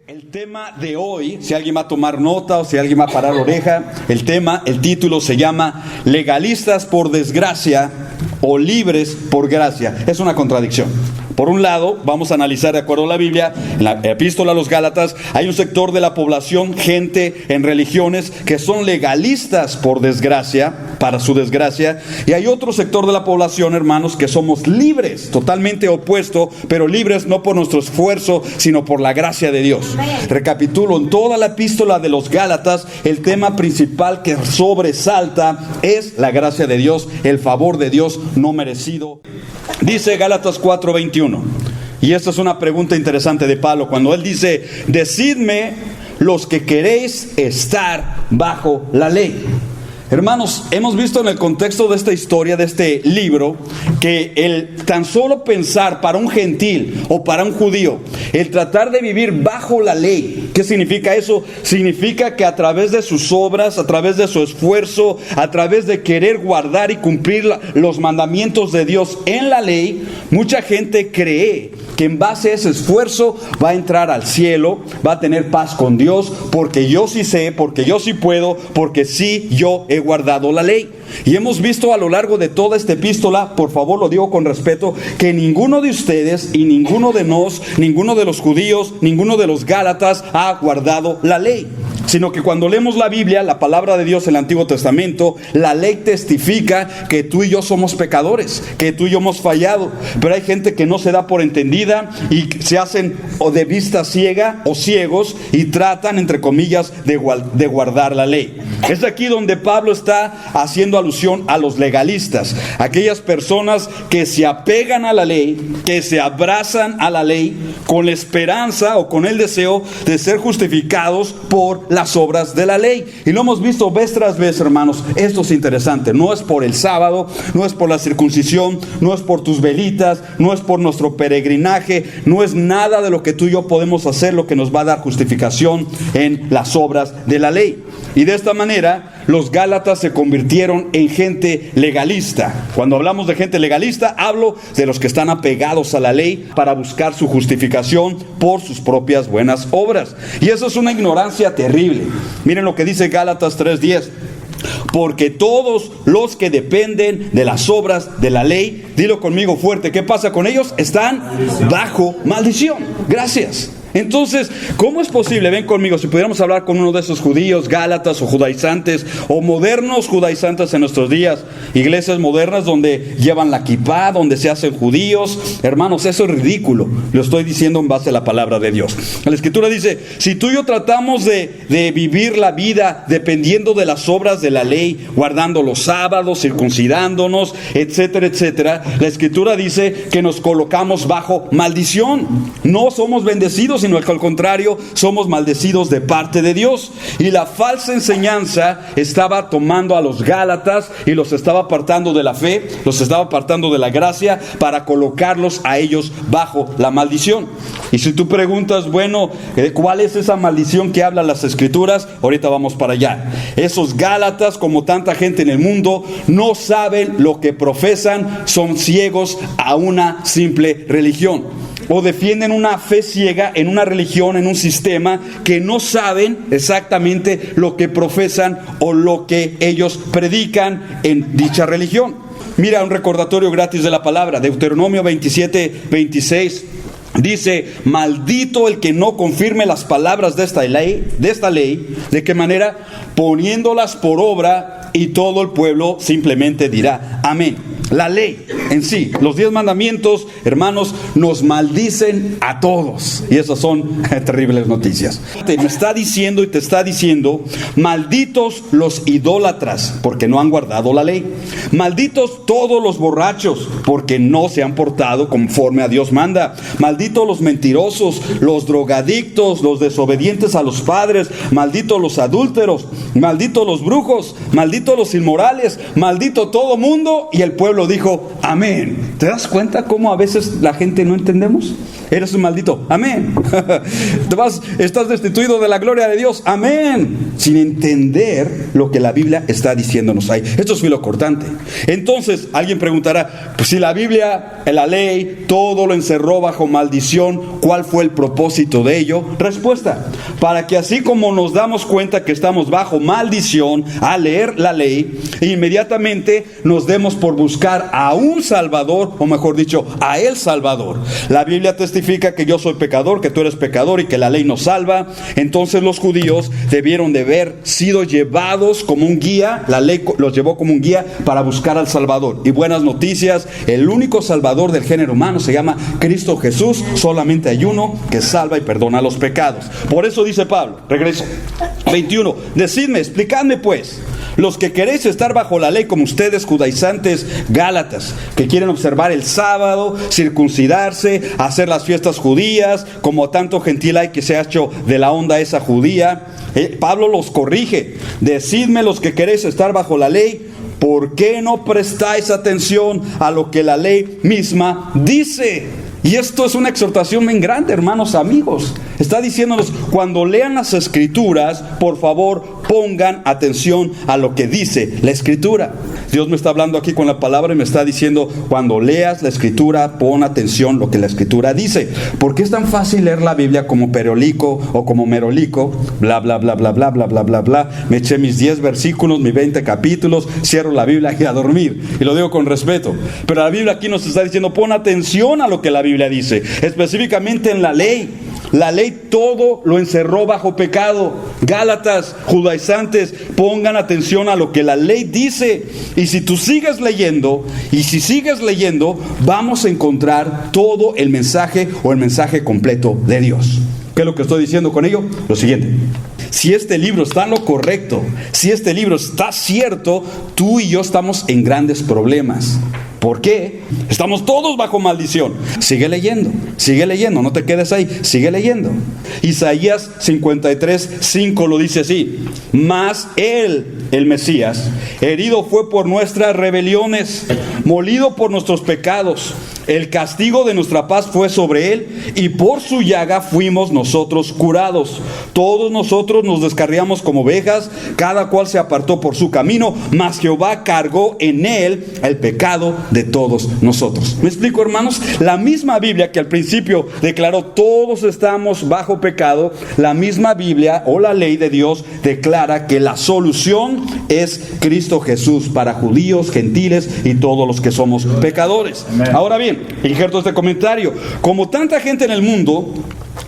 El tema de hoy, si alguien va a tomar nota o si alguien va a parar oreja, el título se llama Legalistas por desgracia o libres por gracia. Es una contradicción. Por un lado, vamos a analizar de acuerdo a la Biblia, en la epístola a los Gálatas, hay un sector de la población, gente en religiones, que son legalistas por desgracia, para su desgracia, y hay otro sector de la población, hermanos, que somos libres, totalmente opuesto, pero libres no por nuestro esfuerzo, sino por la gracia de Dios. Recapitulo, en toda la epístola de los Gálatas, el tema principal que sobresalta es la gracia de Dios, el favor de Dios no merecido. Dice Gálatas 4:21, y esta es una pregunta interesante de Pablo, cuando él dice: decidme los que queréis estar bajo la ley. Hermanos, hemos visto en el contexto de esta historia, de este libro, que el tan solo pensar para un gentil o para un judío, el tratar de vivir bajo la ley, ¿qué significa eso? Significa que a través de sus obras, a través de su esfuerzo, a través de querer guardar y cumplir los mandamientos de Dios en la ley, mucha gente cree que en base a ese esfuerzo va a entrar al cielo, va a tener paz con Dios, porque yo sí sé, porque yo sí puedo, porque sí yo he guardado la ley. Y hemos visto a lo largo de toda esta epístola, por favor lo digo con respeto, que ninguno de ustedes y ninguno de ninguno de los judíos, ninguno de los gálatas ha guardado la ley. Sino que cuando leemos la Biblia, la palabra de Dios, el Antiguo Testamento, la ley testifica que tú y yo somos pecadores, que tú y yo hemos fallado. Pero hay gente que no se da por entendida y se hacen o de vista ciega o ciegos y tratan, entre comillas, de guardar la ley. Es aquí donde Pablo está haciendo alusión a los legalistas, aquellas personas que se apegan a la ley, que se abrazan a la ley con la esperanza o con el deseo de ser justificados por las obras de la ley. Y lo hemos visto vez tras vez, hermanos. Esto es interesante. No es por el sábado, no es por la circuncisión, no es por tus velitas, no es por nuestro peregrinaje, no es nada de lo que tú y yo podemos hacer lo que nos va a dar justificación en las obras de la ley. Y de esta manera, los Gálatas se convirtieron en gente legalista. Cuando hablamos de gente legalista, hablo de los que están apegados a la ley para buscar su justificación por sus propias buenas obras. Y eso es una ignorancia terrible. Miren lo que dice Gálatas 3:10. Porque todos los que dependen de las obras de la ley, dilo conmigo fuerte, ¿qué pasa con ellos? Están bajo maldición. Gracias. Entonces, ¿cómo es posible? Ven conmigo, si pudiéramos hablar con uno de esos judíos, gálatas o judaizantes, o modernos judaizantes en nuestros días, iglesias modernas donde llevan la kipá, donde se hacen judíos. Hermanos, eso es ridículo. Lo estoy diciendo en base a la palabra de Dios. La Escritura dice, si tú y yo tratamos de vivir la vida dependiendo de las obras de la ley, guardando los sábados, circuncidándonos, etcétera, etcétera, la Escritura dice que nos colocamos bajo maldición. No somos bendecidos, sino que al contrario, somos maldecidos de parte de Dios. Y la falsa enseñanza estaba tomando a los Gálatas y los estaba apartando de la fe, los estaba apartando de la gracia para colocarlos a ellos bajo la maldición. Y si tú preguntas, bueno, ¿cuál es esa maldición que hablan las Escrituras? Ahorita vamos para allá. Esos Gálatas, como tanta gente en el mundo, no saben lo que profesan, son ciegos a una simple religión. O defienden una fe ciega en una religión, en un sistema que no saben exactamente lo que profesan o lo que ellos predican en dicha religión. Mira un recordatorio gratis de la palabra, Deuteronomio 27:26. Dice, maldito el que no confirme las palabras de esta ley. ¿De qué manera? Poniéndolas por obra, y todo el pueblo simplemente dirá, amén. La ley en sí, los 10 mandamientos, hermanos, nos maldicen a todos. Y esas son terribles noticias. Me está diciendo y te está diciendo, malditos los idólatras, porque no han guardado la ley. Malditos todos los borrachos, porque no se han portado conforme a Dios manda. Malditos los mentirosos, los drogadictos, los desobedientes a los padres. Malditos los adúlteros, malditos los brujos, malditos los inmorales, maldito todo mundo y el pueblo pueblo dijo, amén. ¿Te das cuenta cómo a veces la gente no entendemos? Eres un maldito, amén. Estás destituido de la gloria de Dios, amén. Sin entender lo que la Biblia está diciéndonos ahí. Esto es filo cortante. Entonces, alguien preguntará, pues si la Biblia, la ley, todo lo encerró bajo maldición, ¿cuál fue el propósito de ello? Respuesta, para que así como nos damos cuenta que estamos bajo maldición al leer la ley, inmediatamente nos demos por buscar a un Salvador, o mejor dicho, a el Salvador. La Biblia testifica que yo soy pecador, que tú eres pecador y que la ley nos salva. Entonces los judíos debieron de haber sido llevados como un guía, la ley los llevó como un guía para buscar al Salvador. Y buenas noticias, el único Salvador del género humano se llama Cristo Jesús. Solamente hay uno que salva y perdona los pecados. Por eso dice Pablo, regreso, 21, decidme, explicadme pues, los que queréis estar bajo la ley como ustedes, judaizantes, gálatas, que quieren observar el sábado, circuncidarse, hacer las fiestas judías, como tanto gentil hay que se ha hecho de la onda esa judía. Pablo los corrige, decidme los que queréis estar bajo la ley, ¿por qué no prestáis atención a lo que la ley misma dice? Y esto es una exhortación bien grande, hermanos, amigos. Está diciéndonos, cuando lean las Escrituras, por favor, pongan atención a lo que dice la Escritura. Dios me está hablando aquí con la palabra y me está diciendo, cuando leas la Escritura, pon atención a lo que la Escritura dice. ¿Por qué es tan fácil leer la Biblia como perolico o como merolico? Bla, bla, bla, bla, bla, bla, bla, bla, bla. Me eché mis 10 versículos, mis 20 capítulos, cierro la Biblia y a dormir. Y lo digo con respeto. Pero la Biblia aquí nos está diciendo, pon atención a lo que la Biblia dice, específicamente en la ley. La ley todo lo encerró bajo pecado. Gálatas, judaizantes, pongan atención a lo que la ley dice. Y si tú sigues leyendo, vamos a encontrar todo el mensaje o el mensaje completo de Dios. ¿Qué es lo que estoy diciendo con ello? Lo siguiente: si este libro está en lo correcto, si este libro está cierto, tú y yo estamos en grandes problemas. ¿Por qué? Estamos todos bajo maldición. Sigue leyendo, no te quedes ahí, sigue leyendo. Isaías 53:5 lo dice así: mas él, el Mesías, herido fue por nuestras rebeliones, molido por nuestros pecados. El castigo de nuestra paz fue sobre él, y por su llaga fuimos nosotros curados. Todos nosotros nos descarriamos como ovejas, cada cual se apartó por su camino, mas Jehová cargó en él el pecado de todos nosotros. ¿Me explico, hermanos? La misma Biblia que al principio declaró todos estamos bajo pecado, la misma Biblia o la ley de Dios declara que la solución es Cristo Jesús para judíos, gentiles y todos los que somos pecadores. Amén. Ahora bien, injerto este comentario: como tanta gente en el mundo,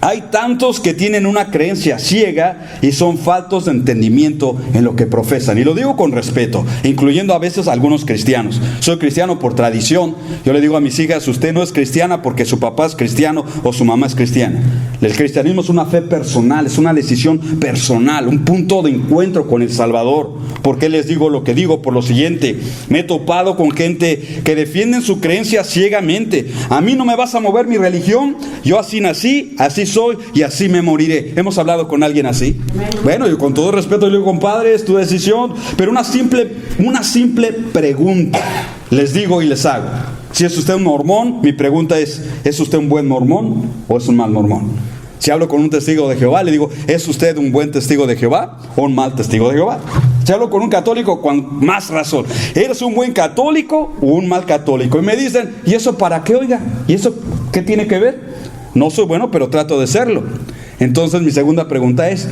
hay tantos que tienen una creencia ciega y son faltos de entendimiento en lo que profesan. Y lo digo con respeto, incluyendo a veces a algunos cristianos. Soy cristiano por tradición. Yo le digo a mis hijas, usted no es cristiana porque su papá es cristiano o su mamá es cristiana. El cristianismo es una fe personal, es una decisión personal, un punto de encuentro con el Salvador. ¿Por qué les digo lo que digo? Por lo siguiente: me he topado con gente que defienden su creencia ciegamente. A mí no me vas a mover mi religión, yo así nací, así soy y así me moriré. ¿Hemos hablado con alguien así? Bueno, yo con todo respeto le digo, compadre, es tu decisión, pero una simple pregunta les digo y les hago. Si es usted un mormón, mi pregunta ¿es usted un buen mormón o es un mal mormón? Si hablo con un testigo de Jehová, le digo, ¿es usted un buen testigo de Jehová o un mal testigo de Jehová? Si hablo con un católico, con más razón, ¿eres un buen católico o un mal católico? Y me dicen, ¿y eso para qué, oiga? ¿Y eso qué tiene que ver? No soy bueno, pero trato de serlo. Entonces mi segunda pregunta es,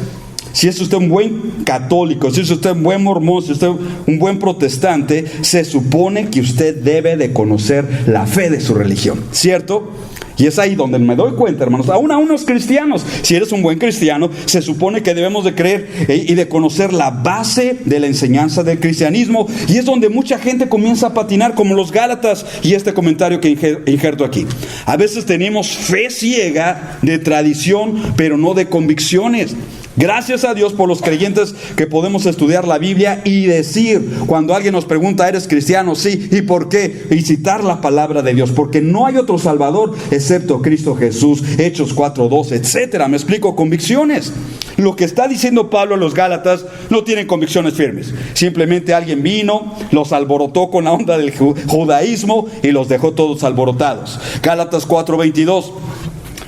si es usted un buen católico, si es usted un buen mormón, si es usted un buen protestante, se supone que usted debe de conocer la fe de su religión, ¿cierto? Y es ahí donde me doy cuenta, hermanos, aún a unos cristianos, si eres un buen cristiano, se supone que debemos de creer y de conocer la base de la enseñanza del cristianismo. Y es donde mucha gente comienza a patinar, como los Gálatas y este comentario que injerto aquí. A veces tenemos fe ciega de tradición, pero no de convicciones. Gracias a Dios por los creyentes que podemos estudiar la Biblia y decir, cuando alguien nos pregunta, ¿eres cristiano? Sí, ¿y por qué? Y citar la palabra de Dios, porque no hay otro Salvador excepto Cristo Jesús, Hechos 4:12, etcétera. Me explico, convicciones. Lo que está diciendo Pablo a los Gálatas no tienen convicciones firmes. Simplemente alguien vino, los alborotó con la onda del judaísmo y los dejó todos alborotados. Gálatas 4:22.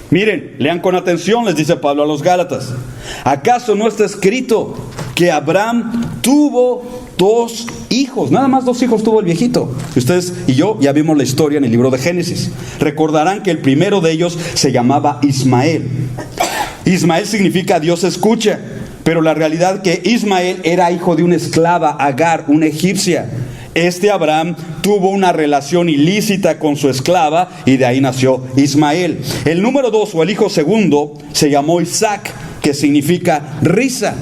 Miren, lean con atención, les dice Pablo a los Gálatas. ¿Acaso no está escrito que Abraham tuvo 2 hijos? Nada más 2 hijos tuvo el viejito. Ustedes y yo ya vimos la historia en el libro de Génesis. Recordarán que el primero de ellos se llamaba Ismael. Ismael significa Dios escucha, pero la realidad que Ismael era hijo de una esclava, Agar, una egipcia. Abraham tuvo una relación ilícita con su esclava y de ahí nació Ismael. El número 2 o el hijo segundo se llamó Isaac, que significa risa.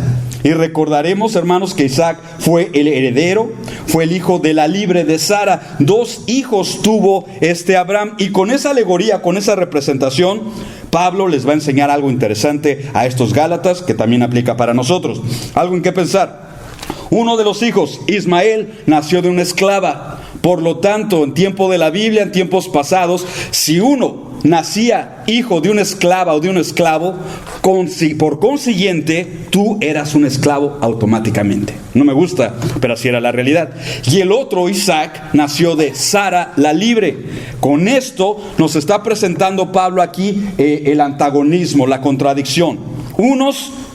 Y recordaremos, hermanos, que Isaac fue el heredero, fue el hijo de la libre de Sara. 2 hijos tuvo Abraham, y con esa alegoría, con esa representación, Pablo les va a enseñar algo interesante a estos Gálatas que también aplica para nosotros. Algo en qué pensar. Uno de los hijos, Ismael, nació de una esclava. Por lo tanto, en tiempo de la Biblia, en tiempos pasados, si uno nacía hijo de una esclava o de un esclavo, por consiguiente, tú eras un esclavo automáticamente. No me gusta, pero así era la realidad. Y el otro, Isaac, nació de Sara, la libre. Con esto nos está presentando Pablo aquí el antagonismo, la contradicción.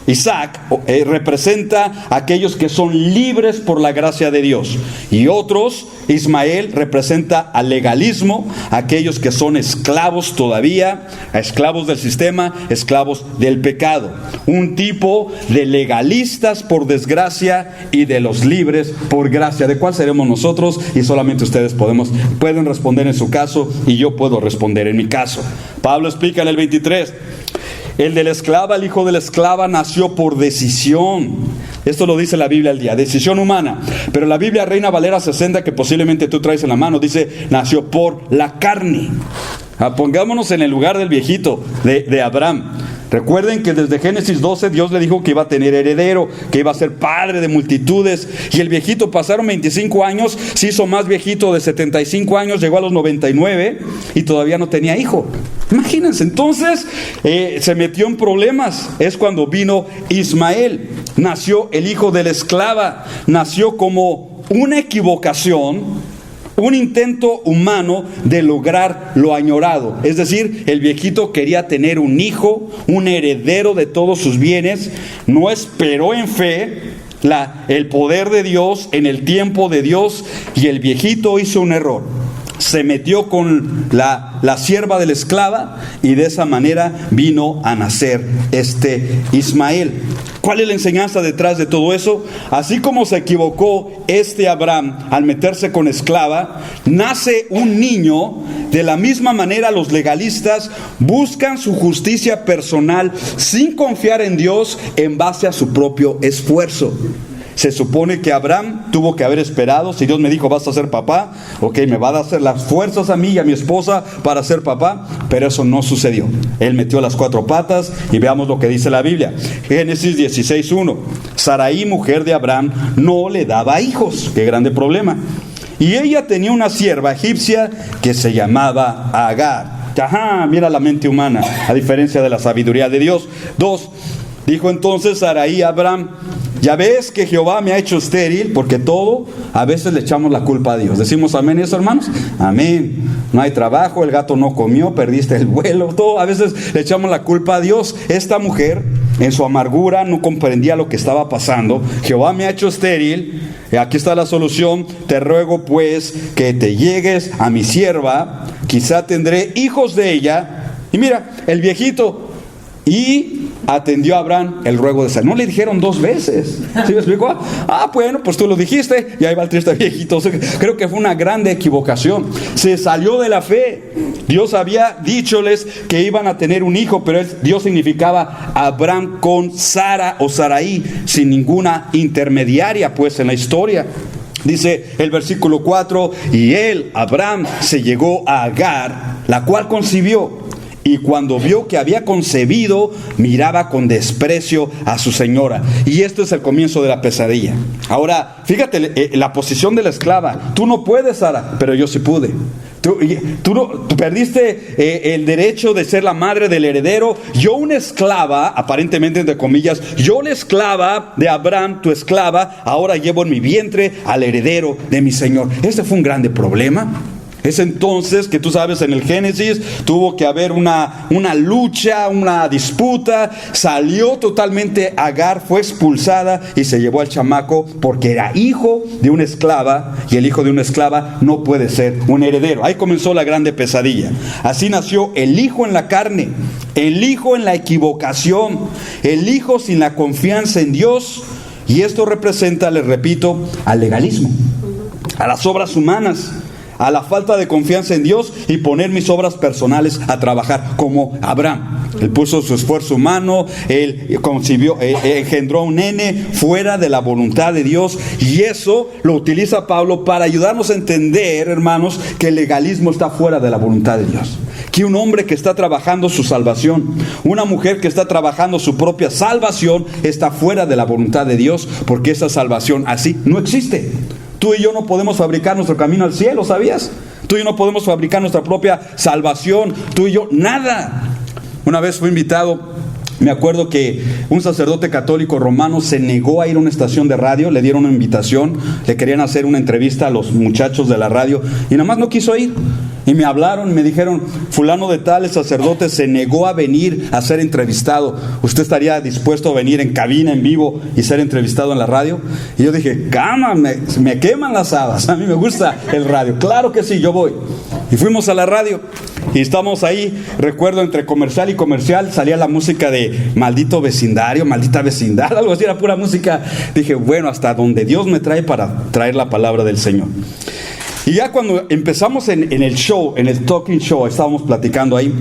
Isaac representa a aquellos que son libres por la gracia de Dios. Y otros, Ismael, representa al legalismo, aquellos que son esclavos todavía, esclavos del sistema, esclavos del pecado. Un tipo de legalistas por desgracia y de los libres por gracia. ¿De cuál seremos nosotros? Y solamente ustedes pueden responder en su caso y yo puedo responder en mi caso. Pablo explica en el 23. El de la esclava, el hijo de la esclava, nació por decisión. Esto lo dice la Biblia al día, decisión humana. Pero la Biblia Reina Valera 60, que posiblemente tú traes en la mano, dice, nació por la carne. Pongámonos en el lugar del viejito de Abraham. Recuerden que desde Génesis 12 Dios le dijo que iba a tener heredero, que iba a ser padre de multitudes. Y el viejito, pasaron 25 años, se hizo más viejito, de 75 años, llegó a los 99 y todavía no tenía hijo. Imagínense, entonces se metió en problemas. Es cuando vino Ismael, nació el hijo de la esclava, nació como una equivocación, un intento humano de lograr lo añorado. Es decir, el viejito quería tener un hijo, un heredero de todos sus bienes, no esperó en fe el poder de Dios en el tiempo de Dios, y el viejito hizo un error. Se metió con la sierva de la esclava y de esa manera vino a nacer Ismael. ¿Cuál es la enseñanza detrás de todo eso? Así como se equivocó Abraham al meterse con esclava, nace un niño. De la misma manera los legalistas buscan su justicia personal sin confiar en Dios en base a su propio esfuerzo. Se supone que Abraham tuvo que haber esperado. Si Dios me dijo, vas a ser papá, ok, me va a dar las fuerzas a mí y a mi esposa para ser papá. Pero eso no sucedió. Él metió las 4 patas y veamos lo que dice la Biblia. Génesis 16:1. Sarai, mujer de Abraham, no le daba hijos. Qué grande problema. Y ella tenía una sierva egipcia que se llamaba Agar. Ajá, mira la mente humana, a diferencia de la sabiduría de Dios. 2. Dijo entonces Sarai a Abraham, ya ves que Jehová me ha hecho estéril, porque todo, a veces le echamos la culpa a Dios. ¿Decimos amén eso, hermanos? Amén. No hay trabajo, el gato no comió, perdiste el vuelo, todo. A veces le echamos la culpa a Dios. Esta mujer, en su amargura, no comprendía lo que estaba pasando. Jehová me ha hecho estéril. Y aquí está la solución. Te ruego pues que te llegues a mi sierva, quizá tendré hijos de ella. Y mira, el viejito. Y atendió a Abraham el ruego de Sarai. No le dijeron 2 veces. ¿Sí me explicó? Bueno, pues tú lo dijiste. Y ahí va el triste viejito. Creo que fue una grande equivocación. Se salió de la fe. Dios había dicholes que iban a tener un hijo, pero Dios significaba Abraham con Sara o Sarai, sin ninguna intermediaria pues en la historia. Dice el versículo 4, y él, Abraham, se llegó a Agar, la cual concibió. Y cuando vio que había concebido, miraba con desprecio a su señora. Y esto es el comienzo de la pesadilla. Ahora, fíjate la posición de la esclava. Tú no puedes, Sara, pero yo sí pude. Tú perdiste el derecho de ser la madre del heredero. Yo, una esclava, aparentemente entre comillas, yo la esclava de Abraham, tu esclava, ahora llevo en mi vientre al heredero de mi señor. Ese fue un grande problema. Es entonces que tú sabes, en el Génesis tuvo que haber una lucha, una disputa. Salió totalmente Agar, fue expulsada y se llevó al chamaco porque era hijo de una esclava, y el hijo de una esclava no puede ser un heredero. Ahí comenzó la grande pesadilla. Así nació el hijo en la carne, el hijo en la equivocación, el hijo sin la confianza en Dios. Y esto representa, les repito, al legalismo, a las obras humanas, a la falta de confianza en Dios y poner mis obras personales a trabajar, como Abraham. Él puso su esfuerzo humano, él concibió, engendró un nene fuera de la voluntad de Dios, y eso lo utiliza Pablo para ayudarnos a entender, hermanos, que el legalismo está fuera de la voluntad de Dios. Que un hombre que está trabajando su salvación, una mujer que está trabajando su propia salvación, está fuera de la voluntad de Dios, porque esa salvación así no existe. Tú y yo no podemos fabricar nuestro camino al cielo, ¿sabías? Tú y yo no podemos fabricar nuestra propia salvación. Tú y yo, nada. Una vez fui invitado, me acuerdo que un sacerdote católico romano se negó a ir a una estación de radio. Le dieron una invitación, le querían hacer una entrevista a los muchachos de la radio, y nada más no quiso ir. Y me hablaron, me dijeron: fulano de tal, el sacerdote, se negó a venir a ser entrevistado. ¿Usted estaría dispuesto a venir en cabina, en vivo, y ser entrevistado en la radio? Y yo dije: cama, me queman las habas, a mí me gusta el radio. Claro que sí, yo voy. Y fuimos a la radio, y estamos ahí, recuerdo, entre comercial y comercial, salía la música de Maldito Vecindario, Maldita Vecindad, algo así, era pura música. Dije: bueno, hasta donde Dios me trae para traer la palabra del Señor. Y ya cuando empezamos en el show, en el talking show, estábamos platicando ahí.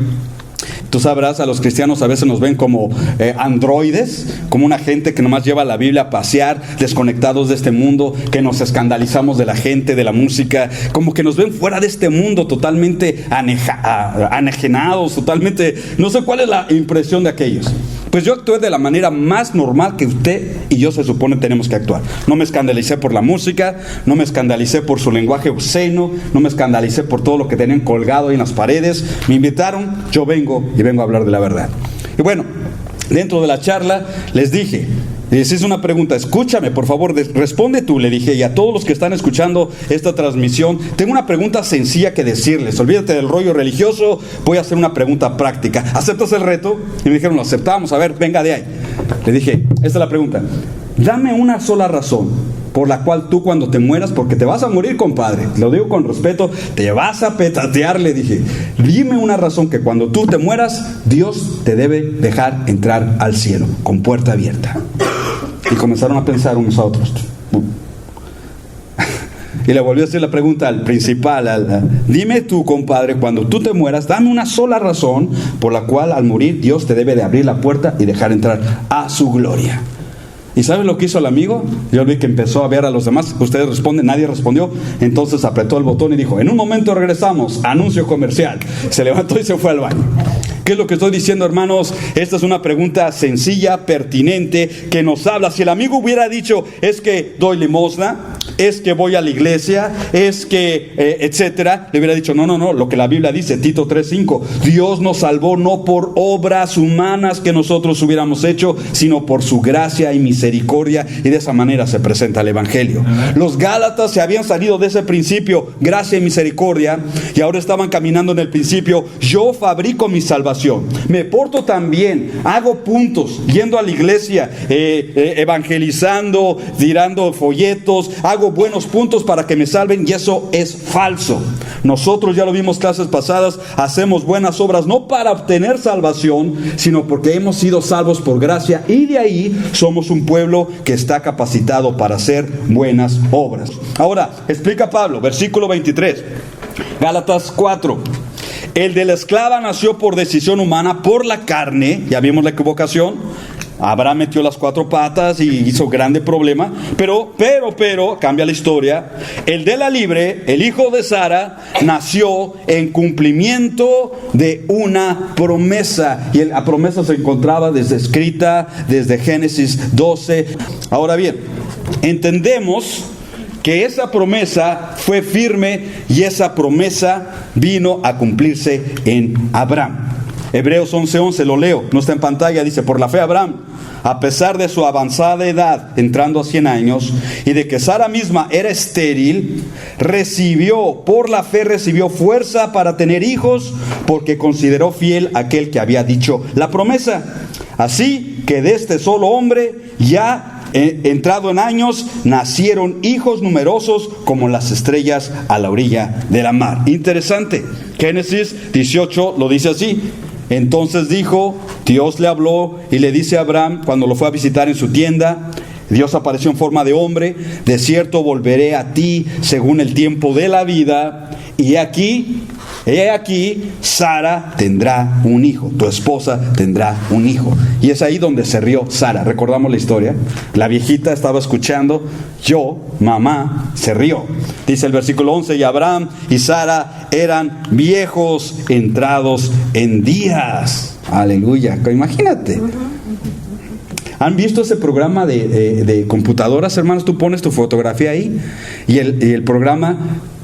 Tú sabrás, a los cristianos a veces nos ven como androides, como una gente que nomás lleva la Biblia a pasear, desconectados de este mundo, que nos escandalizamos de la gente, de la música, como que nos ven fuera de este mundo, totalmente anejenados, totalmente, no sé cuál es la impresión de aquellos. Pues yo actué de la manera más normal que usted y yo se supone tenemos que actuar. No me escandalicé por la música, no me escandalicé por su lenguaje obsceno, no me escandalicé por todo lo que tenían colgado ahí en las paredes. Me invitaron, yo vengo y vengo a hablar de la verdad. Y bueno, dentro de la charla les dije, les hice una pregunta: escúchame, por favor, responde tú, le dije, y a todos los que están escuchando esta transmisión, tengo una pregunta sencilla que decirles. Olvídate del rollo religioso, voy a hacer una pregunta práctica. ¿Aceptas el reto? Y me dijeron: lo aceptamos, a ver, venga de ahí. Le dije: esta es la pregunta. Dame una sola razón por la cual tú, cuando te mueras, porque te vas a morir, compadre, lo digo con respeto, te vas a petatear, le dije, dime una razón que cuando tú te mueras, Dios te debe dejar entrar al cielo con puerta abierta. Y comenzaron a pensar unos a otros. Y le volvió a hacer la pregunta al principal: dime tú, compadre, cuando tú te mueras, dame una sola razón por la cual al morir Dios te debe de abrir la puerta y dejar entrar a su gloria. ¿Y sabes lo que hizo el amigo? Yo vi que empezó a ver a los demás. Ustedes responden, nadie respondió. Entonces apretó el botón y dijo: en un momento regresamos, anuncio comercial. Se levantó y se fue al baño. ¿Qué es lo que estoy diciendo, hermanos? Esta es una pregunta sencilla, pertinente, que nos habla. Si el amigo hubiera dicho: es que doy limosna, es que voy a la iglesia, es que, etcétera, le hubiera dicho: no, lo que la Biblia dice, Tito 3:5, Dios nos salvó no por obras humanas que nosotros hubiéramos hecho, sino por su gracia y misericordia, y de esa manera se presenta el Evangelio. Los Gálatas se habían salido de ese principio, gracia y misericordia, y ahora estaban caminando en el principio: yo fabrico mi salvación, me porto tan bien, hago puntos, yendo a la iglesia, evangelizando, tirando folletos, hago buenos puntos para que me salven, y eso es falso. Nosotros, ya lo vimos clases pasadas, hacemos buenas obras no para obtener salvación, sino porque hemos sido salvos por gracia, y de ahí somos un pueblo que está capacitado para hacer buenas obras. Ahora, explica Pablo, versículo 23, Gálatas 4. El de la esclava nació por decisión humana, por la carne, ya vimos la equivocación, Abraham metió las 4 patas y hizo grande problema, pero, cambia la historia. El de la libre, el hijo de Sara, nació en cumplimiento de una promesa. Y la promesa se encontraba escrita desde Génesis 12. Ahora bien, entendemos que esa promesa fue firme y esa promesa vino a cumplirse en Abraham. Hebreos 11:11, lo leo, no está en pantalla, dice: por la fe Abraham, a pesar de su avanzada edad, entrando a 100 años, y de que Sara misma era estéril, por la fe recibió fuerza para tener hijos, porque consideró fiel aquel que había dicho la promesa. Así que de este solo hombre, ya entrado en años, nacieron hijos numerosos como las estrellas a la orilla de la mar. Interesante. Génesis 18 lo dice así: entonces dijo, Dios le habló y le dice a Abraham cuando lo fue a visitar en su tienda, Dios apareció en forma de hombre: de cierto volveré a ti según el tiempo de la vida, y he aquí, Sara tendrá un hijo, tu esposa tendrá un hijo. Y es ahí donde se rió Sara. ¿Recordamos la historia? La viejita estaba escuchando, mamá, se rió. Dice el versículo 11, y Abraham y Sara eran viejos entrados en días. Aleluya, imagínate. ¿Han visto ese programa de computadoras, hermanos? Tú pones tu fotografía ahí y el programa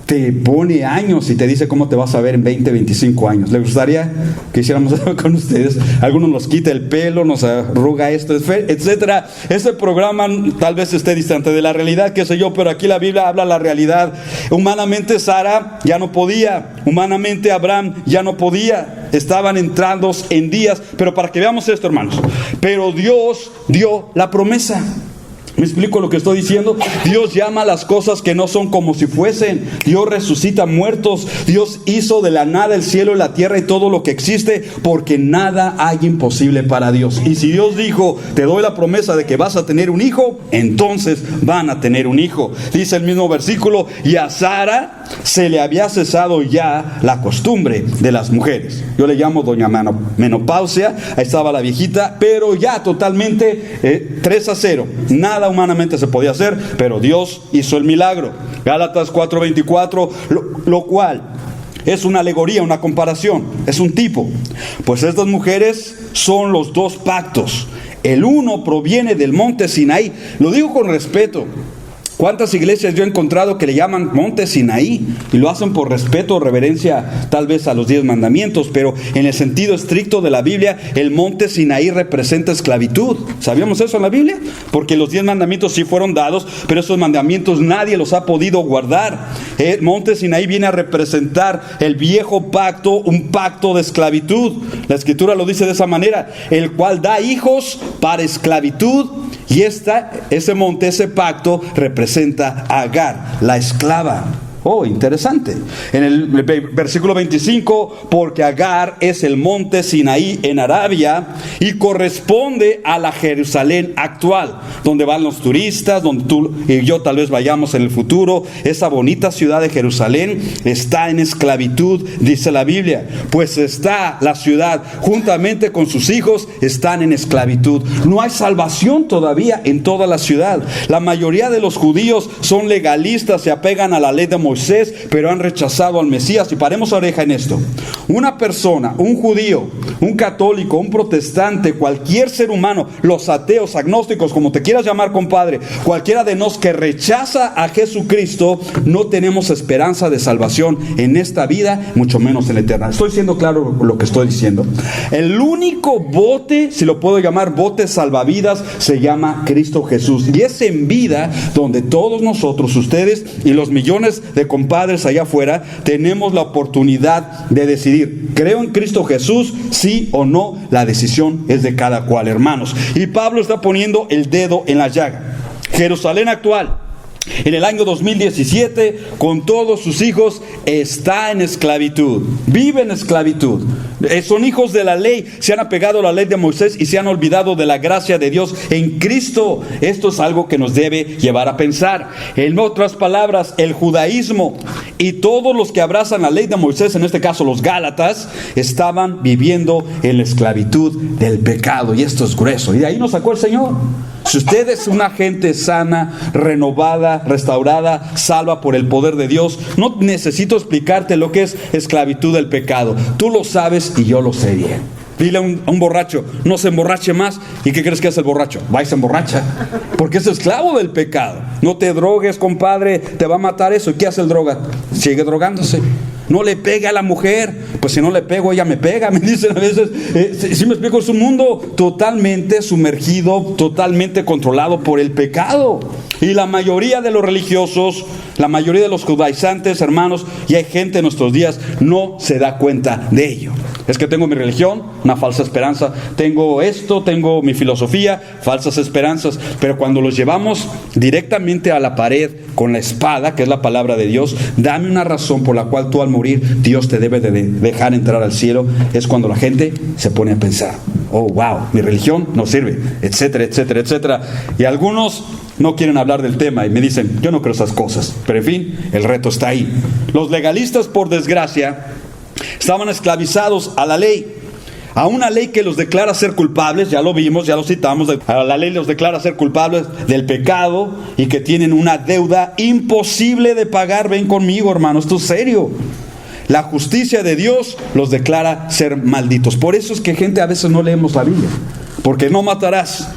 te pone años y te dice cómo te vas a ver en 20, 25 años. ¿Les gustaría que hiciéramos eso con ustedes? Algunos nos quita el pelo, nos arruga esto, etcétera. Ese programa tal vez esté distante de la realidad, qué sé yo, pero aquí la Biblia habla la realidad. Humanamente Sara ya no podía, humanamente Abraham ya no podía. Estaban entrando en días, pero para que veamos esto, hermanos, pero Dios dio la promesa. ¿Me explico lo que estoy diciendo? Dios llama a las cosas que no son como si fuesen. Dios resucita muertos. Dios hizo de la nada el cielo y la tierra y todo lo que existe, porque nada hay imposible para Dios. Y si Dios dijo, te doy la promesa de que vas a tener un hijo, entonces van a tener un hijo. Dice el mismo versículo, y a Sara se le había cesado ya la costumbre de las mujeres. Yo le llamo doña menopausia. Ahí estaba la viejita, pero ya totalmente 3-0. Nada humanamente se podía hacer, pero Dios hizo el milagro. Gálatas 4:24, lo cual es una alegoría, una comparación, es un tipo. Pues estas mujeres son los 2 pactos. El uno proviene del monte Sinaí. Lo digo con respeto. ¿Cuántas iglesias yo he encontrado que le llaman monte Sinaí? Y lo hacen por respeto o reverencia tal vez a los 10 mandamientos, pero en el sentido estricto de la Biblia, el monte Sinaí representa esclavitud. ¿Sabíamos eso en la Biblia? Porque los 10 mandamientos sí fueron dados, pero esos mandamientos nadie los ha podido guardar. El monte Sinaí viene a representar el viejo pacto, un pacto de esclavitud. La Escritura lo dice de esa manera, el cual da hijos para esclavitud. Y ese monte, ese pacto representa a Agar, la esclava. Oh, interesante. En el versículo 25, porque Agar es el monte Sinaí en Arabia y corresponde a la Jerusalén actual, donde van los turistas, donde tú y yo tal vez vayamos en el futuro. Esa bonita ciudad de Jerusalén está en esclavitud, dice la Biblia. Pues está la ciudad, juntamente con sus hijos, están en esclavitud. No hay salvación todavía en toda la ciudad. La mayoría de los judíos son legalistas, se apegan a la ley de Moisés, pero han rechazado al Mesías. Y paremos oreja en esto. Una persona, un judío, un católico, un protestante, cualquier ser humano, los ateos, agnósticos, como te quieras llamar, compadre, cualquiera de nosotros que rechaza a Jesucristo, no tenemos esperanza de salvación en esta vida, mucho menos en la eterna. ¿Estoy siendo claro lo que estoy diciendo? El único bote, si lo puedo llamar bote salvavidas, se llama Cristo Jesús. Y es en vida donde todos nosotros, ustedes y los millones de compadres allá afuera, tenemos la oportunidad de decidir, ¿creo en Cristo Jesús? Sí o no. La decisión es de cada cual, hermanos. Y Pablo está poniendo el dedo en la llaga. Jerusalén actual, En el año 2017, con todos sus hijos, está en esclavitud. Vive en esclavitud. Son hijos de la ley. Se han apegado a la ley de Moisés y se han olvidado de la gracia de Dios en Cristo. Esto es algo que nos debe llevar a pensar. En otras palabras, el judaísmo y todos los que abrazan la ley de Moisés, en este caso los gálatas, estaban viviendo en la esclavitud del pecado. Y esto es grueso. Y de ahí nos sacó el Señor. Si usted es una gente sana, renovada, restaurada, salva por el poder de Dios, no necesito explicarte lo que es esclavitud del pecado. Tú lo sabes y yo lo sé bien. Dile a un borracho, no se emborrache más. ¿Y qué crees que hace el borracho? Va y se emborracha, porque es esclavo del pecado. No te drogues, compadre, te va a matar eso. ¿Y qué hace el droga? Sigue drogándose. No le pegue a la mujer, pues si no le pego ella me pega, me dicen a veces. Si me explico, es un mundo totalmente sumergido, totalmente controlado por el pecado. Y la mayoría de los religiosos, la mayoría de los judaizantes, hermanos, y hay gente en nuestros días, no se da cuenta de ello. Es que tengo mi religión, una falsa esperanza. Tengo esto, tengo mi filosofía, falsas esperanzas. Pero cuando los llevamos directamente a la pared con la espada, que es la palabra de Dios, dame una razón por la cual tú al morir Dios te debe de dejar entrar al cielo, es cuando la gente se pone a pensar, oh wow, mi religión no sirve, etcétera, etcétera, etcétera. Y algunos no quieren hablar del tema y me dicen, yo no creo esas cosas. Pero en fin, el reto está ahí. Los legalistas, por desgracia, estaban esclavizados a la ley, a una ley que los declara ser culpables, ya lo vimos, ya lo citamos, a la ley los declara ser culpables del pecado y que tienen una deuda imposible de pagar. Ven conmigo, hermano, esto es serio. La justicia de Dios los declara ser malditos. Por eso es que gente a veces no leemos la Biblia, porque no matarás,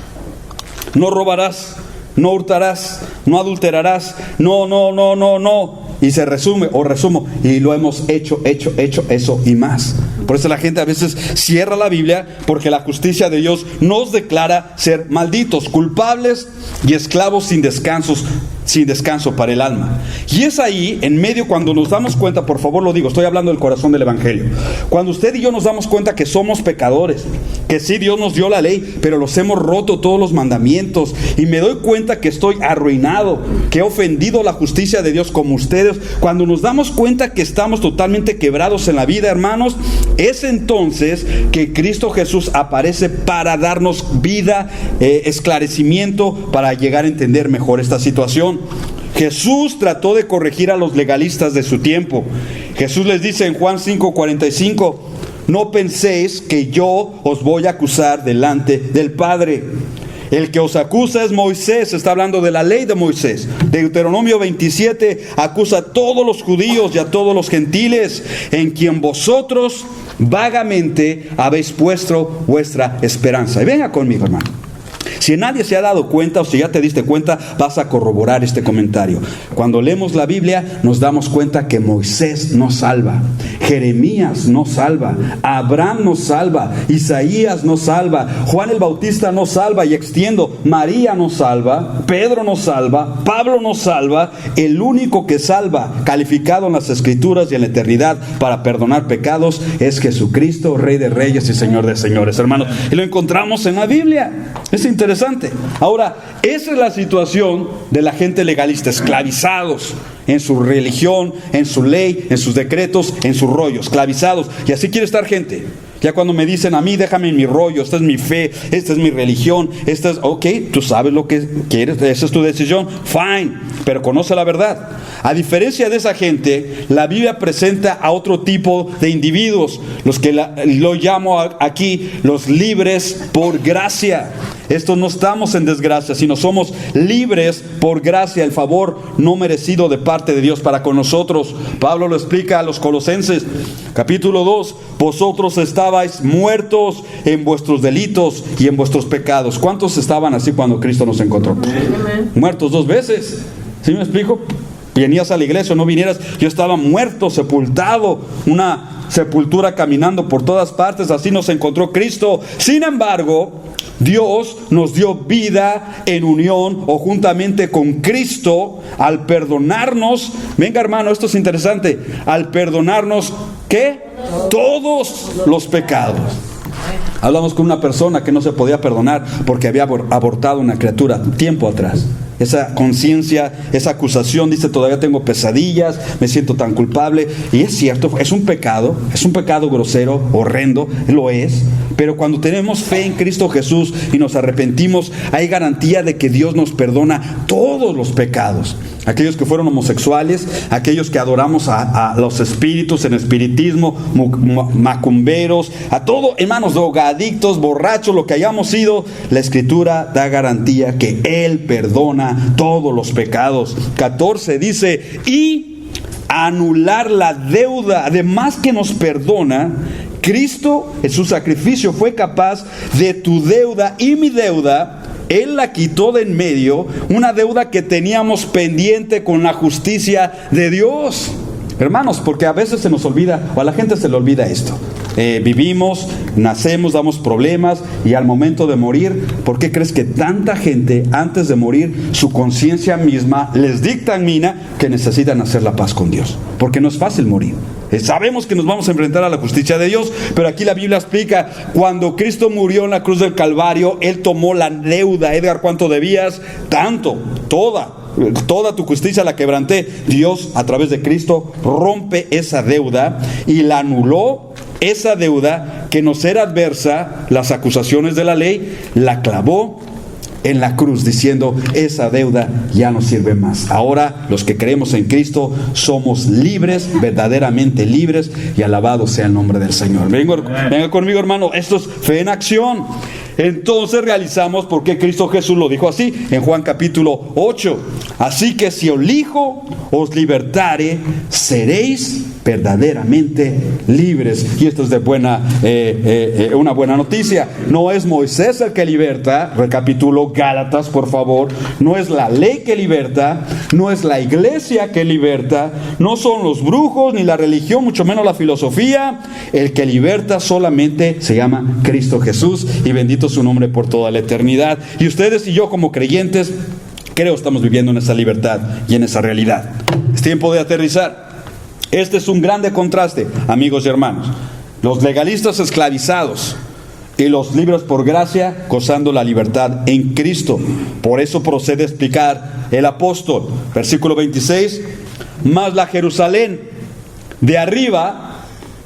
no robarás, no hurtarás, no adulterarás, no. Y se resume o resumo, y lo hemos hecho eso y más. Por eso la gente a veces cierra la Biblia, porque la justicia de Dios nos declara ser malditos, culpables y esclavos sin descanso para el alma. Y es ahí, en medio, cuando nos damos cuenta, por favor lo digo, estoy hablando del corazón del Evangelio. Cuando usted y yo nos damos cuenta que somos pecadores, que sí, Dios nos dio la ley, pero los hemos roto todos los mandamientos, y me doy cuenta que estoy arruinado, que he ofendido la justicia de Dios como ustedes. Cuando nos damos cuenta que estamos totalmente quebrados en la vida, hermanos, es entonces que Cristo Jesús aparece para darnos vida, esclarecimiento, para llegar a entender mejor esta situación. Jesús trató de corregir a los legalistas de su tiempo. Jesús les dice en Juan 5:45, no penséis que yo os voy a acusar delante del Padre. El que os acusa es Moisés, está hablando de la ley de Moisés. Deuteronomio 27 acusa a todos los judíos y a todos los gentiles, en quien vosotros vagamente habéis puesto vuestra esperanza. Y venga conmigo, hermano. Si nadie se ha dado cuenta, o si ya te diste cuenta, vas a corroborar este comentario. Cuando leemos la Biblia, nos damos cuenta que Moisés nos salva, Jeremías nos salva, Abraham nos salva, Isaías nos salva, Juan el Bautista nos salva, y extiendo, María nos salva, Pedro nos salva, Pablo nos salva. El único que salva, calificado en las Escrituras y en la eternidad para perdonar pecados, es Jesucristo, Rey de Reyes y Señor de Señores, hermanos. Y lo encontramos en la Biblia. Es interesante. Ahora, esa es la situación de la gente legalista, esclavizados en su religión, en su ley, en sus decretos, en su rollo, esclavizados. Y así quiere estar gente. Ya cuando me dicen a mí, déjame en mi rollo, esta es mi fe, esta es mi religión, esta es, ok, tú sabes lo que quieres, esa es tu decisión, fine, pero conoce la verdad. A diferencia de esa gente, la Biblia presenta a otro tipo de individuos, los que lo llamo aquí los libres por gracia. Estos no estamos en desgracia, sino somos libres por gracia, el favor no merecido de parte de Dios para con nosotros. Pablo lo explica a los Colosenses, capítulo 2, vosotros estabais muertos en vuestros delitos y en vuestros pecados. ¿Cuántos estaban así cuando Cristo nos encontró? Muertos 2 veces. ¿Sí me explico? Venías a la iglesia o no vinieras, yo estaba muerto, sepultado, una sepultura caminando por todas partes, así nos encontró Cristo. Sin embargo, Dios nos dio vida en unión o juntamente con Cristo al perdonarnos. Venga, hermano, esto es interesante. Al perdonarnos, ¿qué? Todos los pecados. Hablamos con una persona que no se podía perdonar porque había abortado una criatura tiempo atrás. esa conciencia, esa acusación. Dice, todavía tengo pesadillas, me siento tan culpable. Y es cierto, es un pecado grosero, horrendo, lo es. Pero cuando tenemos fe en Cristo Jesús y nos arrepentimos, hay garantía de que Dios nos perdona todos los pecados. Aquellos que fueron homosexuales, aquellos que adoramos a los espíritus en espiritismo, macumberos, a todo, hermanos, drogadictos, borrachos, lo que hayamos sido, la Escritura da garantía que Él perdona todos los pecados. 14 dice, y anular la deuda, además que nos perdona, Cristo en su sacrificio fue capaz de tu deuda y mi deuda. Él la quitó de en medio, una deuda que teníamos pendiente con la justicia de Dios. Hermanos, porque a veces se nos olvida, o a la gente se le olvida esto. Vivimos, nacemos, damos problemas, y al momento de morir, ¿por qué crees que tanta gente antes de morir, su conciencia misma les dictamina que necesitan hacer la paz con Dios? Porque no es fácil morir. Sabemos que nos vamos a enfrentar a la justicia de Dios, pero aquí la Biblia explica, cuando Cristo murió en la cruz del Calvario, Él tomó la deuda. Edgar, ¿cuánto debías? Tanto, toda tu justicia la quebranté. Dios, a través de Cristo, rompe esa deuda y la anuló. Esa deuda que nos era adversa, las acusaciones de la ley, la clavó en la cruz, diciendo, esa deuda ya no sirve más. Ahora los que creemos en Cristo somos libres, verdaderamente libres, y alabado sea el nombre del Señor. Venga conmigo, hermano, esto es fe en acción. Entonces realizamos porque Cristo Jesús lo dijo así en Juan capítulo 8. Así que si el Hijo os libertare, seréis verdaderamente libres. Y esto es de una buena noticia. No es Moisés el que liberta, recapitulo Gálatas, por favor. No es la ley que liberta, no es la iglesia que liberta, no son los brujos ni la religión, mucho menos la filosofía. El que liberta solamente se llama Cristo Jesús, y bendito su nombre por toda la eternidad. Y ustedes y yo, como creyentes, creo estamos viviendo en esa libertad y en esa realidad. Es tiempo de aterrizar. Este es un grande contraste, amigos y hermanos. Los legalistas esclavizados y los libres por gracia gozando la libertad en Cristo. Por eso procede a explicar el apóstol, versículo 26, mas la Jerusalén de arriba.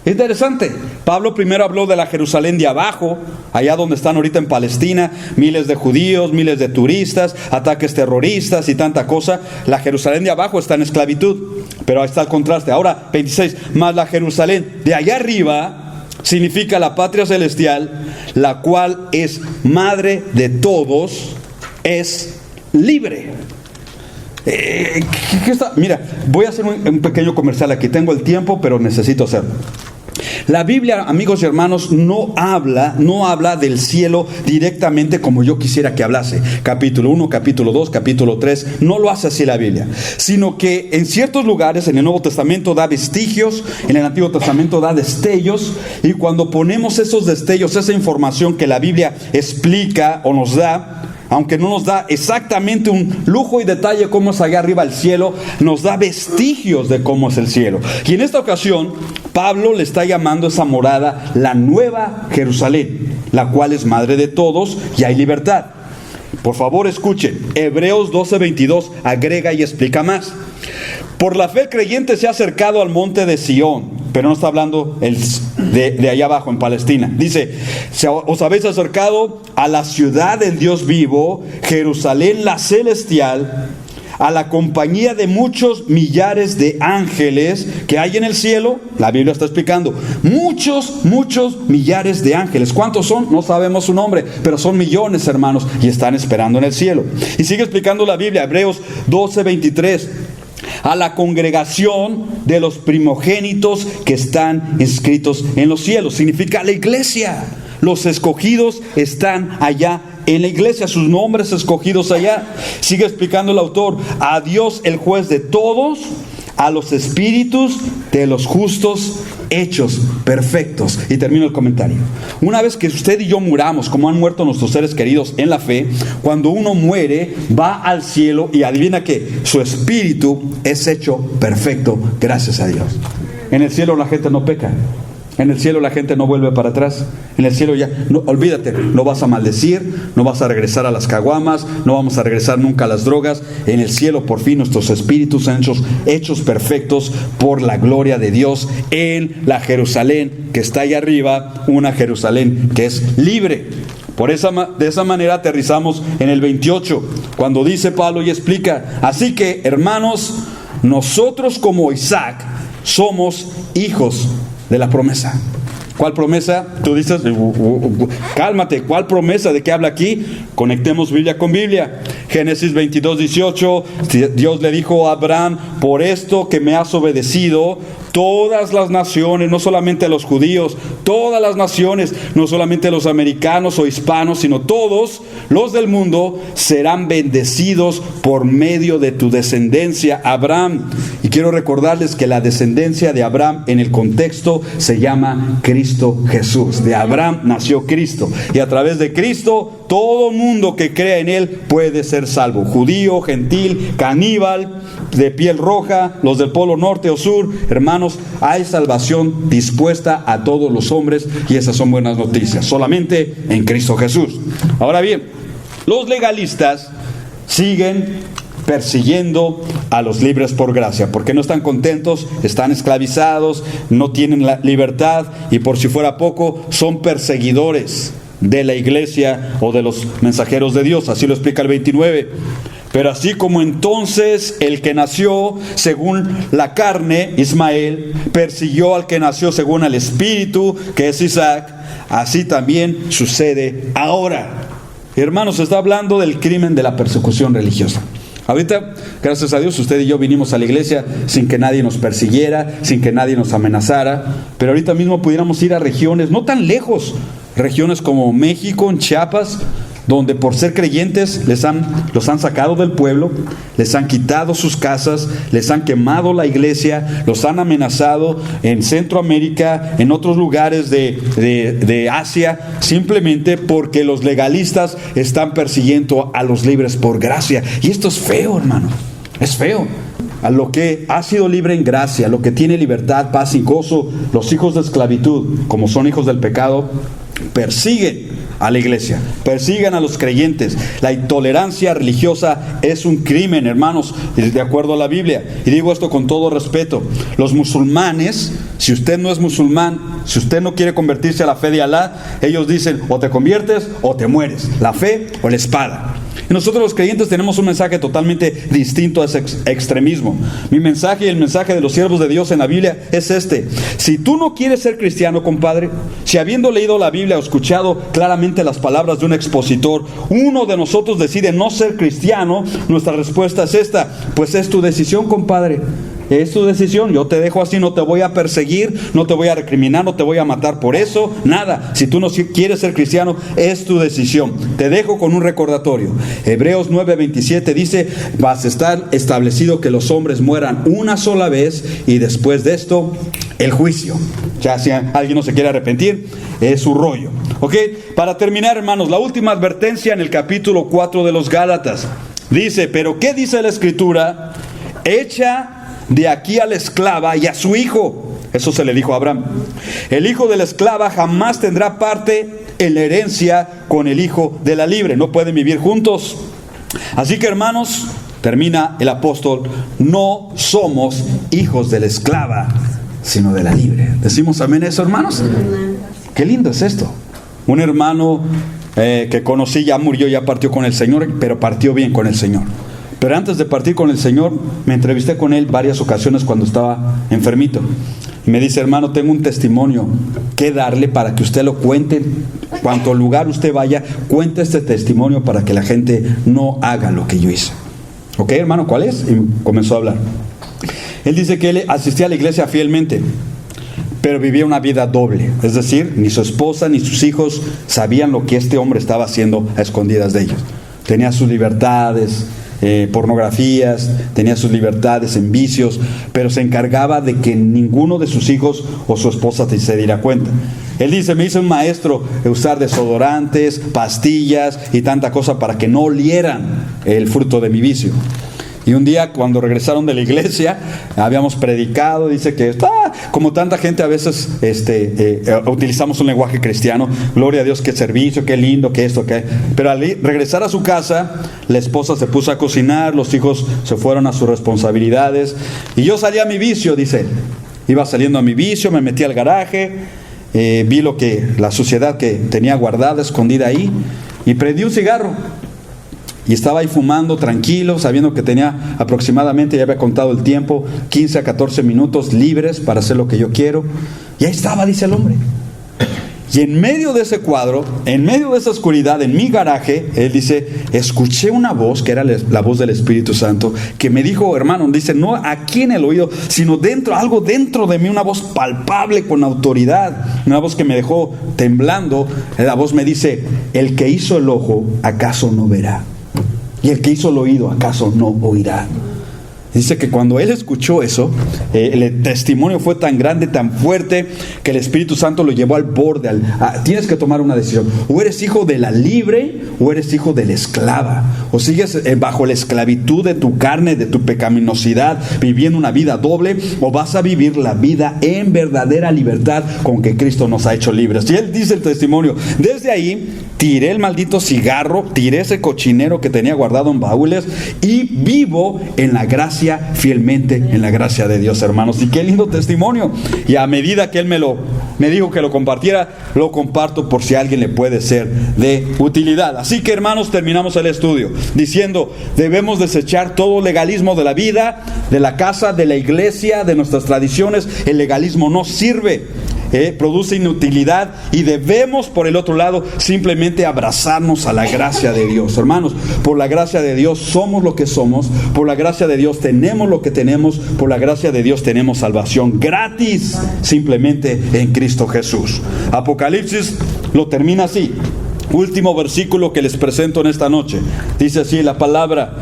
Interesante, Pablo primero habló de la Jerusalén de abajo, allá donde están ahorita en Palestina, miles de judíos, miles de turistas, ataques terroristas y tanta cosa. La Jerusalén de abajo está en esclavitud, pero ahí está el contraste. Ahora, 26, más la Jerusalén de allá arriba significa la patria celestial, la cual es madre de todos, es libre. ¿Qué está? Mira, voy a hacer un pequeño comercial aquí, tengo el tiempo, pero necesito hacerlo. La Biblia, amigos y hermanos, no habla del cielo directamente como yo quisiera que hablase. Capítulo 1, capítulo 2, capítulo 3, no lo hace así la Biblia, sino que en ciertos lugares en el Nuevo Testamento da vestigios, en el Antiguo Testamento da destellos, y cuando ponemos esos destellos, esa información que la Biblia explica o nos da, aunque no nos da exactamente un lujo y detalle cómo es allá arriba el cielo, nos da vestigios de cómo es el cielo. Y en esta ocasión, Pablo le está llamando a esa morada la Nueva Jerusalén, la cual es madre de todos y hay libertad. Por favor, escuchen, Hebreos 12:22 agrega y explica más. Por la fe el creyente se ha acercado al monte de Sión, pero no está hablando de allá abajo en Palestina. Dice, os habéis acercado a la ciudad del Dios vivo, Jerusalén la celestial, a la compañía de muchos millares de ángeles que hay en el cielo. La Biblia está explicando, muchos millares de ángeles. ¿Cuántos son? No sabemos su nombre, pero son millones, hermanos, y están esperando en el cielo. Y sigue explicando la Biblia, Hebreos 12:23. A la congregación de los primogénitos que están inscritos en los cielos. Significa la iglesia. Los escogidos están allá en la iglesia, sus nombres escogidos allá. Sigue explicando el autor, a Dios el juez de todos, a los espíritus de los justos hechos perfectos. Y termino el comentario. Una vez que usted y yo muramos, como han muerto nuestros seres queridos en la fe, cuando uno muere, va al cielo y adivina que su espíritu es hecho perfecto, gracias a Dios. En el cielo la gente no peca. En el cielo la gente no vuelve para atrás. En el cielo ya, no, olvídate, no vas a maldecir, no vas a regresar a las caguamas, no vamos a regresar nunca a las drogas. En el cielo por fin nuestros espíritus son hechos perfectos por la gloria de Dios en la Jerusalén que está ahí arriba, una Jerusalén que es libre. De esa manera aterrizamos en el 28, cuando dice Pablo y explica: así que, hermanos, nosotros como Isaac somos hijos de la promesa. ¿Cuál promesa? Tú dices, cálmate, ¿cuál promesa? ¿De qué habla aquí? Conectemos Biblia con Biblia. Génesis 22:18, Dios le dijo a Abraham: por esto que me has obedecido, todas las naciones, no solamente los judíos, todas las naciones, no solamente los americanos o hispanos, sino todos los del mundo serán bendecidos por medio de tu descendencia, Abraham. Y quiero recordarles que la descendencia de Abraham en el contexto se llama Cristo Jesús. De Abraham nació Cristo, y a través de Cristo todo mundo que crea en Él puede ser salvo. Judío, gentil, caníbal, de piel roja, los del polo norte o sur. Hermanos, hay salvación dispuesta a todos los hombres, y esas son buenas noticias, solamente en Cristo Jesús. Ahora bien, los legalistas siguen persiguiendo a los libres por gracia, porque no están contentos, están esclavizados, no tienen la libertad, y por si fuera poco, son perseguidores de la iglesia o de los mensajeros de Dios. Así lo explica el 29. Pero así como entonces el que nació según la carne, Ismael, persiguió al que nació según el Espíritu, que es Isaac, así también sucede ahora. Hermanos, se está hablando del crimen de la persecución religiosa. Ahorita, gracias a Dios, usted y yo vinimos a la iglesia sin que nadie nos persiguiera, sin que nadie nos amenazara, pero ahorita mismo pudiéramos ir a regiones no tan lejos, regiones como México, en Chiapas, donde por ser creyentes los han sacado del pueblo, les han quitado sus casas, les han quemado la iglesia, los han amenazado en Centroamérica, en otros lugares de Asia, simplemente porque los legalistas están persiguiendo a los libres por gracia. Y esto es feo, hermano, es feo. A lo que ha sido libre en gracia, a lo que tiene libertad, paz y gozo, los hijos de esclavitud, como son hijos del pecado, persiguen a la iglesia, persiguen a los creyentes. La intolerancia religiosa es un crimen, hermanos, de acuerdo a la Biblia. Y digo esto con todo respeto. Los musulmanes, si usted no es musulmán, si usted no quiere convertirse a la fe de Alá, ellos dicen: o te conviertes o te mueres, la fe o la espada. Y nosotros los creyentes tenemos un mensaje totalmente distinto a ese extremismo. Mi mensaje y el mensaje de los siervos de Dios en la Biblia es este: si tú no quieres ser cristiano, compadre, si habiendo leído la Biblia o escuchado claramente las palabras de un expositor, uno de nosotros decide no ser cristiano, nuestra respuesta es esta: pues es tu decisión, compadre. Es tu decisión, yo te dejo así, no te voy a perseguir, no te voy a recriminar, no te voy a matar por eso, nada. Si tú no quieres ser cristiano, es tu decisión. Te dejo con un recordatorio. Hebreos 9:27 dice: vas a estar establecido que los hombres mueran una sola vez, y después de esto, el juicio. Ya si alguien no se quiere arrepentir, es su rollo. ¿Ok? Para terminar, hermanos, la última advertencia en el capítulo 4 de los Gálatas. Dice: pero ¿qué dice la Escritura? Echa de aquí a la esclava y a su hijo. Eso se le dijo a Abraham. El hijo de la esclava jamás tendrá parte en la herencia con el hijo de la libre. No pueden vivir juntos. Así que, hermanos, termina el apóstol: no somos hijos de la esclava, sino de la libre. ¿Decimos amén a eso, hermanos? Qué lindo es esto. Un hermano que conocí ya murió, ya partió con el Señor, pero partió bien con el Señor. Pero antes de partir con el Señor, me entrevisté con él varias ocasiones cuando estaba enfermito. Y me dice: hermano, tengo un testimonio que darle para que usted lo cuente. Cuanto lugar usted vaya, cuente este testimonio para que la gente no haga lo que yo hice. ¿Ok, hermano? ¿Cuál es? Y comenzó a hablar. Él dice que él asistía a la iglesia fielmente, pero vivía una vida doble. Es decir, ni su esposa ni sus hijos sabían lo que este hombre estaba haciendo a escondidas de ellos. Tenía sus libertades, pornografías, tenía sus libertades en vicios, pero se encargaba de que ninguno de sus hijos o su esposa se diera cuenta. Él dice: me hizo un maestro usar desodorantes, pastillas y tanta cosa para que no olieran el fruto de mi vicio. Y un día, cuando regresaron de la iglesia, habíamos predicado, dice que como tanta gente a veces utilizamos un lenguaje cristiano, gloria a Dios, qué servicio, qué lindo, qué esto, qué. Pero al regresar a su casa, la esposa se puso a cocinar, los hijos se fueron a sus responsabilidades, y yo salí a mi vicio, dice él. Iba saliendo a mi vicio, me metí al garaje, vi la suciedad que tenía guardada, escondida ahí, y prendí un cigarro. Y estaba ahí fumando tranquilo, sabiendo que tenía aproximadamente, ya había contado el tiempo, 15 a 14 minutos libres para hacer lo que yo quiero. Y ahí estaba, dice el hombre. Y en medio de ese cuadro, en medio de esa oscuridad, en mi garaje, él dice, escuché una voz, que era la voz del Espíritu Santo, que me dijo, hermano, dice, no aquí en el oído, sino dentro, algo dentro de mí, una voz palpable con autoridad, una voz que me dejó temblando. La voz me dice, el que hizo el ojo, ¿acaso no verá? Y el que hizo el oído, ¿acaso no oirá? Dice que cuando él escuchó eso, el testimonio fue tan grande, tan fuerte, que el Espíritu Santo lo llevó al borde. Tienes que tomar una decisión. O eres hijo de la libre, o eres hijo de la esclava. O sigues bajo la esclavitud de tu carne, de tu pecaminosidad, viviendo una vida doble, o vas a vivir la vida en verdadera libertad con que Cristo nos ha hecho libres. Y él dice el testimonio, desde ahí tiré el maldito cigarro, tiré ese cochinero que tenía guardado en baúles, y vivo en la gracia, fielmente en la gracia de Dios, hermanos. Y qué lindo testimonio. Y a medida que él me dijo que lo compartiera, lo comparto por si a alguien le puede ser de utilidad. Así que, hermanos, terminamos el estudio diciendo, debemos desechar todo legalismo de la vida, de la casa, de la iglesia, de nuestras tradiciones. El legalismo no sirve, produce inutilidad, y debemos, por el otro lado, simplemente abrazarnos a la gracia de Dios. Hermanos, por la gracia de Dios somos lo que somos, por la gracia de Dios tenemos lo que tenemos, por la gracia de Dios tenemos salvación gratis, simplemente en Cristo Jesús. Apocalipsis lo termina así. Último versículo que les presento en esta noche. Dice así la palabra: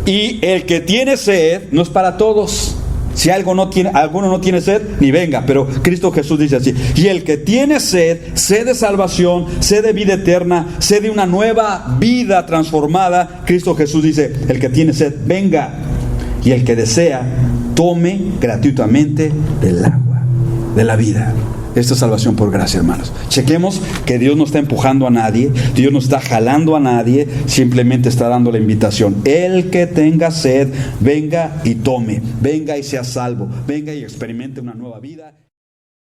y el que tiene sed, no es para todos. Si alguno no tiene sed, ni venga. Pero Cristo Jesús dice así: y el que tiene sed, sed de salvación, sed de vida eterna, sed de una nueva vida transformada. Cristo Jesús dice: el que tiene sed, venga. Y el que desea, tome gratuitamente del agua de la vida. Esta es salvación por gracia, hermanos. Chequemos que Dios no está empujando a nadie, Dios no está jalando a nadie, simplemente está dando la invitación. El que tenga sed, venga y tome, venga y sea salvo, venga y experimente una nueva vida.